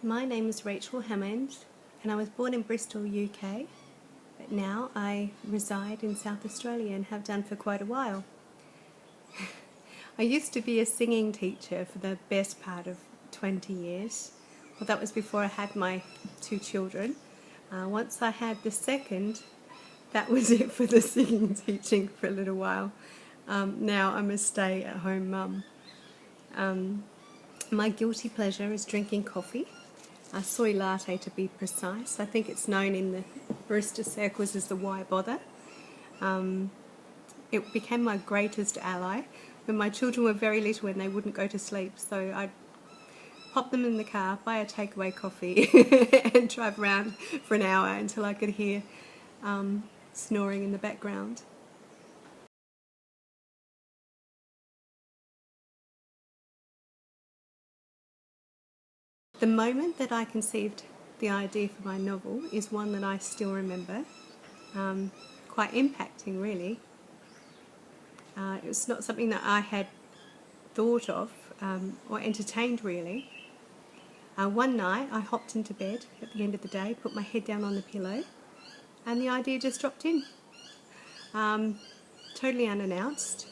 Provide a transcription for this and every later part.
My name is Rachel Hammond and I was born in Bristol, UK, but now I reside in South Australia and have done for quite a while. I used to be a singing teacher for the best part of 20 years. Well, that was before I had my two children. Once I had the second, that was it for the singing teaching for a little while. Now I'm a stay-at-home mum. My guilty pleasure is drinking coffee. A soy latte to be precise. I think it's known in the barista circles as the why bother. It became my greatest ally when my children were very little and they wouldn't go to sleep, so I'd pop them in the car, buy a takeaway coffee and drive around for an hour until I could hear snoring in the background. The moment that I conceived the idea for my novel is one that I still remember, quite impacting really. It was not something that I had thought of or entertained really. One night I hopped into bed at the end of the day, put my head down on the pillow, and the idea just dropped in, totally unannounced.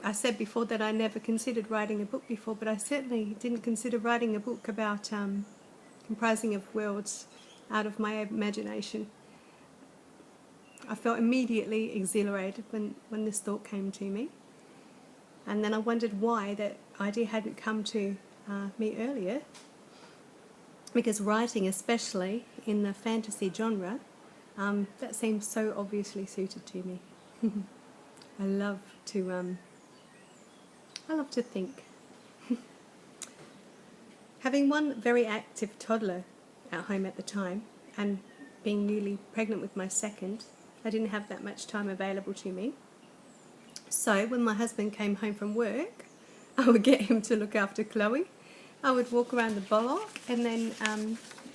I said before that I never considered writing a book before, but I certainly didn't consider writing a book about comprising of worlds out of my imagination. I felt immediately exhilarated when this thought came to me, and then I wondered why that idea hadn't come to me earlier, because writing, especially in the fantasy genre, that seems so obviously suited to me. I love to think. Having one very active toddler at home at the time, and being newly pregnant with my second, I didn't have that much time available to me. So when my husband came home from work, I would get him to look after Chloe. I would walk around the block, and then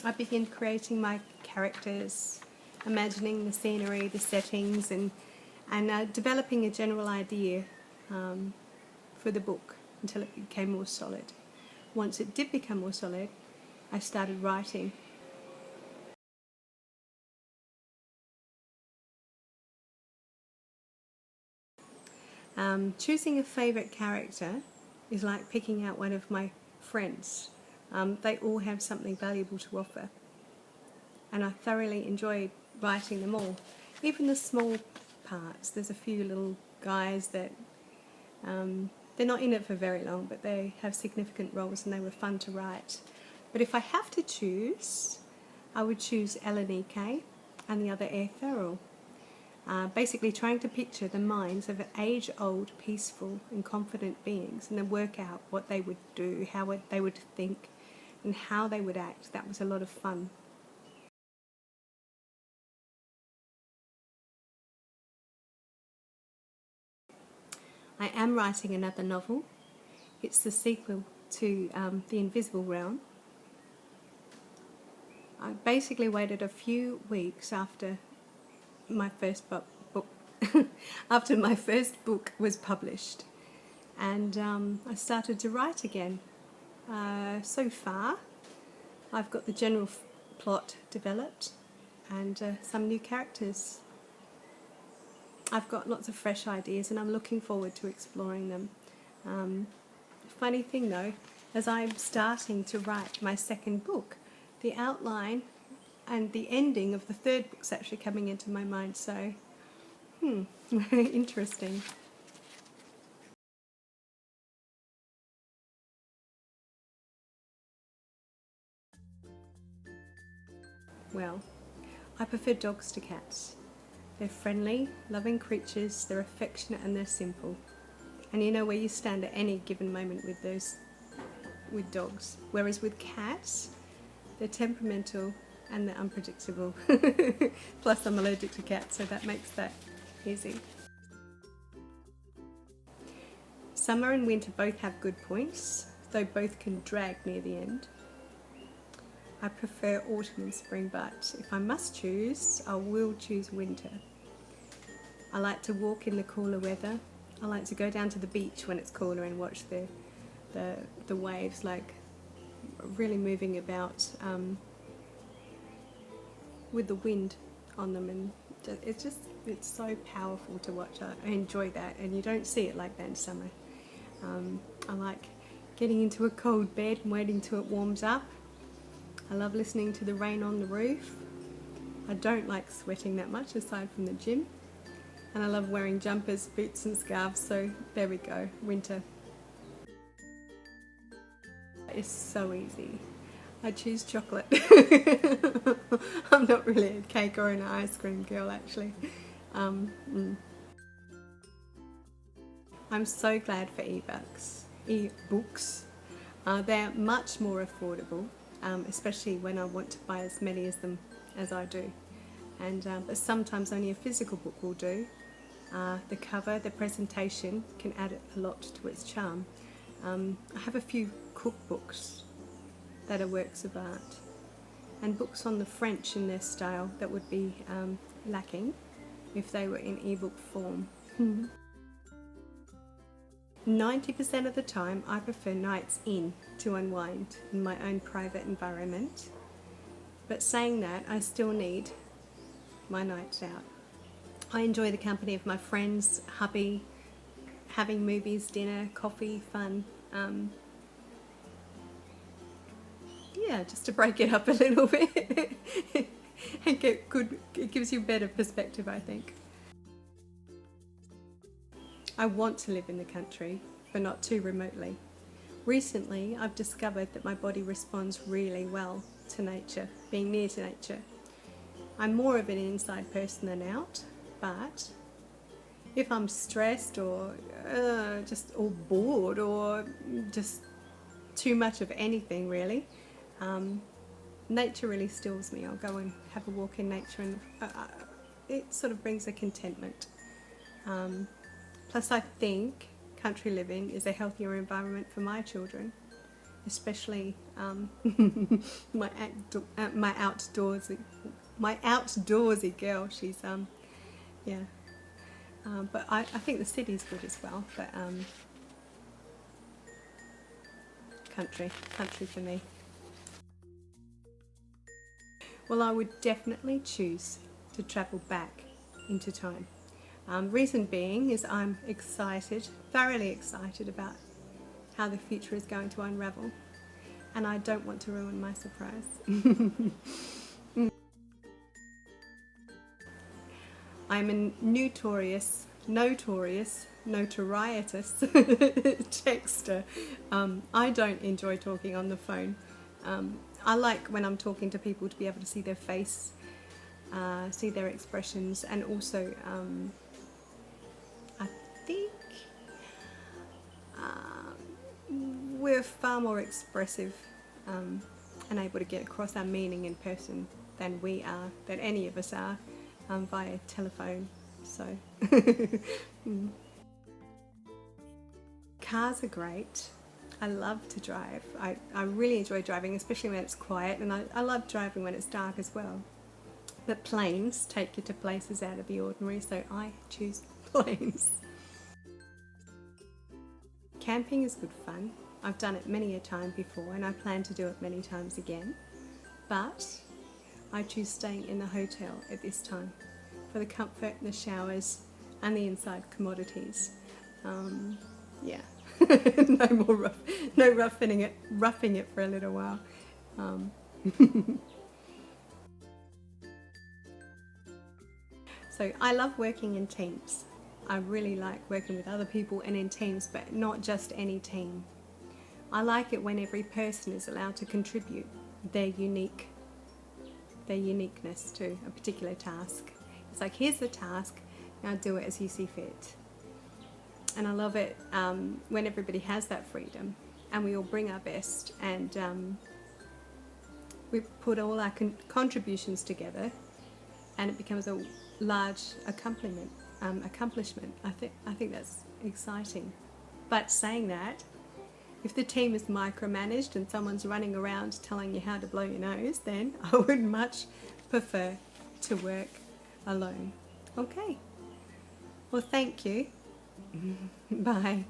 I began creating my characters, imagining the scenery, the settings, and developing a general idea for the book until it became more solid. Once it did become more solid, I started writing. Choosing a favourite character is like picking out one of my friends. They all have something valuable to offer, and I thoroughly enjoy writing them all. Even the small parts. There's a few little guys that they're not in it for very long, but they have significant roles and they were fun to write. But if I have to choose, I would choose Elenike and the other Afar. Basically trying to picture the minds of age-old, peaceful and confident beings, and then work out what they would do, how they would think, and how they would act. That was a lot of fun. I am writing another novel. It's the sequel to The Invisible Realm. I basically waited a few weeks after my first book after my first book was published, and I started to write again. So far I've got the general plot developed and some new characters. I've got lots of fresh ideas and I'm looking forward to exploring them. Funny thing though, as I'm starting to write my second book, the outline and the ending of the third book's actually coming into my mind, so interesting. Well, I prefer dogs to cats. They're friendly, loving creatures, they're affectionate and they're simple. And you know where you stand at any given moment with dogs. Whereas with cats, they're temperamental and they're unpredictable. Plus I'm allergic to cats, so that makes that easy. Summer and winter both have good points, though both can drag near the end. I prefer autumn and spring, but if I must choose, I will choose winter. I like to walk in the cooler weather. I like to go down to the beach when it's cooler and watch the waves like really moving about with the wind on them, and it's so powerful to watch. I enjoy that, and you don't see it like that in summer. I like getting into a cold bed and waiting till it warms up. I love listening to the rain on the roof. I don't like sweating that much aside from the gym. And I love wearing jumpers, boots and scarves, so there we go, winter. It's so easy. I choose chocolate. I'm not really a cake or an ice cream girl, actually. I'm so glad for e-books. They're much more affordable, especially when I want to buy as many of them as I do. But sometimes only a physical book will do. The cover, the presentation can add a lot to its charm. I have a few cookbooks that are works of art, and books on the French in their style that would be lacking if they were in ebook form. 90% of the time I prefer nights in to unwind in my own private environment, but saying that, I still need my nights out. I enjoy the company of my friends, hubby, having movies, dinner, coffee, fun. Yeah, just to break it up a little bit and get good. It gives you a better perspective, I think. I want to live in the country, but not too remotely. Recently, I've discovered that my body responds really well to nature, being near to nature. I'm more of an inside person than out, but if I'm stressed or just all bored or just too much of anything really, nature really stills me. I'll go and have a walk in nature, and it sort of brings a contentment. Plus I think country living is a healthier environment for my children, especially my outdoorsy girl. She's yeah, but I think the city's good as well, but country for me. Well, I would definitely choose to travel back into time. Reason being is I'm excited, thoroughly excited about how the future is going to unravel, and I don't want to ruin my surprise. I'm a notorious texter. I don't enjoy talking on the phone. I like when I'm talking to people to be able to see their face, see their expressions, and also I think we're far more expressive and able to get across our meaning in person than any of us are via telephone. So cars are great. I love to drive. I really enjoy driving, especially when it's quiet, and I love driving when it's dark as well. But planes take you to places out of the ordinary, so I choose planes. Camping is good fun. I've done it many a time before, and I plan to do it many times again. But I choose staying in the hotel at this time for the comfort, the showers, and the inside commodities. Yeah. No roughing it for a little while. So I love working in teams. I really like working with other people and in teams, but not just any team. I like it when every person is allowed to contribute their uniqueness to a particular task. It's like, here's the task, now do it as you see fit. And I love it when everybody has that freedom and we all bring our best, and we put all our contributions together, and it becomes a large accomplishment. I think that's exciting. But saying that, if the team is micromanaged and someone's running around telling you how to blow your nose, then I would much prefer to work alone. Okay. Well, thank you. Bye.